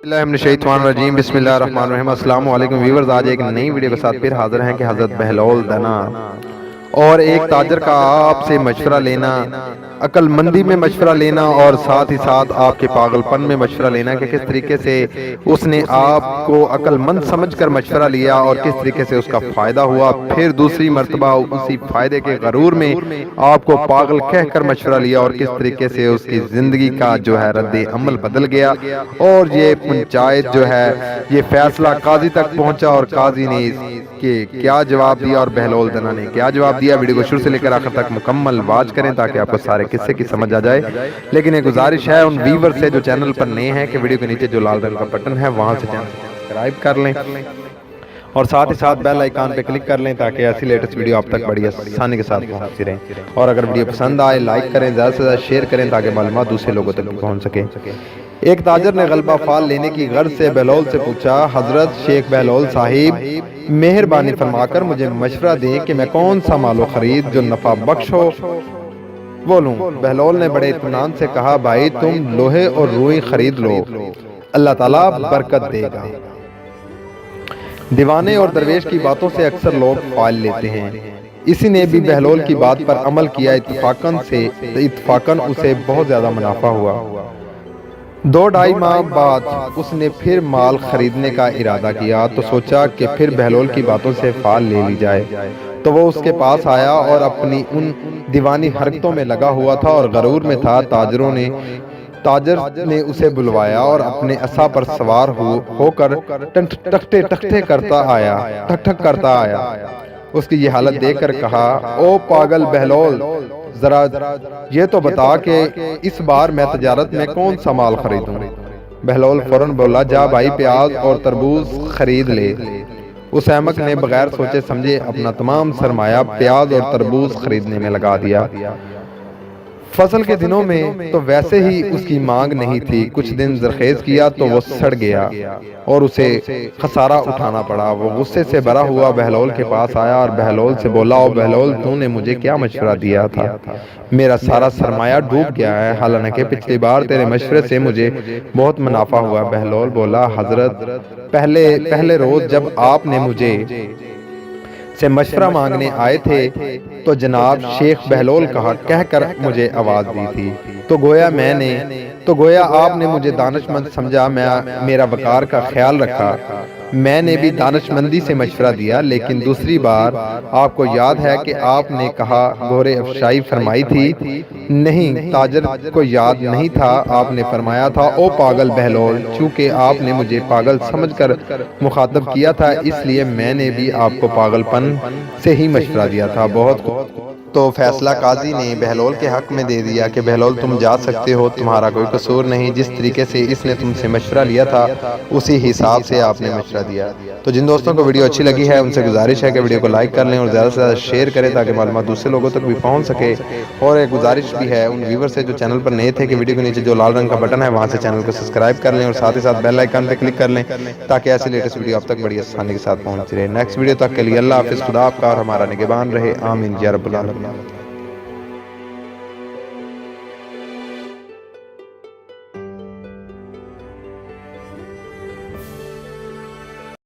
बिस्मिल्लाहिर्रहमानिर्रहीम बिस्मिल्लाहिर्रहमानिर्रहीम। अस्सलाम वालेकुम व्यूअर्स, आज एक नई वीडियो के साथ फिर हाजिर हैं कि हज़रत बहलौल दना और एक ताजर का आपसे मशवरा लेना, अक्लमंदी में मशवरा लेना और साथ ही साथ आपके पागलपन में मशवरा लेना कि किस तरीके से उसने आपको अक्लमंद समझकर मशवरा लिया और किस तरीके से उसका फ़ायदा हुआ, फिर दूसरी मर्तबा उसी फ़ायदे के गरूर में आपको पागल कहकर मशवरा लिया और किस तरीके से उसकी ज़िंदगी का जो है रद्द अमल बदल गया और ये पंचायत जो है ये फैसला काजी तक पहुंचा और काजी ने इसके क्या जवाब दिया और बहलौल दना ने क्या जवाब दिया। वीडियो को शुरू से लेकर आखिर तक मुकम्मल वॉच करें ताकि आपको सारे किस्से की समझ आ जाए। लेकिन एक गुजारिश है उन व्यूअर से जो चैनल पर नए हैं कि वीडियो के नीचे जो लाल रंग का बटन है वहां से चैनल सब्सक्राइब कर लें और साथ ही साथ बेल आइकन पे क्लिक कर लें ताकि ऐसी लेटेस्ट वीडियो आप तक बड़ी आसानी के साथ पहुंचती रहे। और अगर वीडियो पसंद आए लाइक करें, ज़्यादा से ज़्यादा शेयर करें ताकि मालूमात दूसरे लोगों तक भी पहुंच सके। एक ताजर ने गलबा फाल लेने की गर्ज से बहलौल से पूछा, हजरत शेख बहलौल साहिब मेहरबानी फरमाकर मुझे मशवरा दें कि मैं कौन सा मालो खरीद जो नफा बख्श हो वो लूं। बहलौल ने बड़े इत्मीनान से कहा, भाई तुम लोहे और रुई खरीद लो, अल्लाह ताला बरकत देगा। दीवाने और दरवेश की बातों से अक्सर लोग फाल लेते हैं। इसी ने भी बहलौल की बात पर अमल किया। इत्तफाकन उसे बहुत ज्यादा मुनाफा हुआ। 2-2.5 माह बाद उसने फिर माल खरीदने का इरादा किया तो सोचा कि फिर बहलौल की बातों से फाल ले ली जाए। तो वो उसके पास आया और अपनी उन दीवानी हरकतों में लगा हुआ था और गरूर में था। ताजर ने उसे बुलवाया और अपने असा पर सवार होकर टकटे करता आया, ठक करता आया। उसकी ये हालत देखकर कहा, ओ पागल बहलौल, जरा ये तो बता कि इस बार मैं तजारत में कौन सा माल खरीदूं। बहलौल फौरन बोला, जा भाई प्याज और तरबूज खरीद ले। उस अहमक ने बगैर सोचे समझे अपना तमाम सरमाया प्याज और तरबूज खरीदने में लगा दिया। फसल के दिनों में तो वैसे ही उसकी मांग नहीं थी। कुछ दिन जरखेज किया तो वो सड़ गया और उसे खसारा उठाना पड़ा। वो गुस्से से भरा हुआ बहलौल के पास आया और बहलौल से बोला, ओ बहलौल, तूने मुझे क्या मशवरा दिया था? मेरा सारा सरमाया डूब गया है, हालांकि पिछली बार तेरे मशवरे से मुझे बहुत मुनाफा हुआ। बहलौल बोला, हजरत पहले रोज जब आपने मुझे से मशवरा मांगने आए थे तो जनाब शेख बहलौल कहकर मुझे आवाज दी थी, तो गोया आपने मुझे दानिशमंद समझा, मेरा वकार का ख्याल रखा। मैंने भी दानिशमंदी से मशवरा दिया। लेकिन दूसरी बार आपको याद है कि आपने कहा गोरे अफशाई फरमाई थी? नहीं, ताजर को याद नहीं था। आपने फरमाया था, ओ पागल बहलौल, चूंकि आपने मुझे पागल समझकर मुखातब किया था इसलिए मैंने भी आपको पागलपन से ही मशवरा दिया था। बहुत तो फैसला काजी ने बहलौल के हक में दे दिया कि बहलौल तुम जा सकते हो, तुम्हारा कोई कसूर नहीं। जिस तरीके से इसने तुमसे मशवरा लिया था उसी हिसाब से आपने मशवरा दिया। तो जिन दोस्तों को वीडियो अच्छी लगी है उनसे गुजारिश है कि वीडियो को लाइक कर लें और ज़्यादा से ज़्यादा शेयर करें ताकि मालूमात दूसरे लोगों तक भी पहुंच सके। और एक गुजारिश भी है उन व्यूवर से जो चैनल पर नए थे कि वीडियो के नीचे जो लाल रंग का बटन है वहाँ से चैनल को सब्सक्राइब कर लें और साथ ही साथ बेल आइकन पर क्लिक कर लें ताकि ऐसी लेटेस्ट वीडियो आप तक बड़ी आसानी के साथ पहुँच रहे। नेक्स्ट वीडियो तक के लिए अल्लाह हाफिज़, खुदा आपका और हमारा निगहबान रहे। आमीन या रब्बुल आलमीन।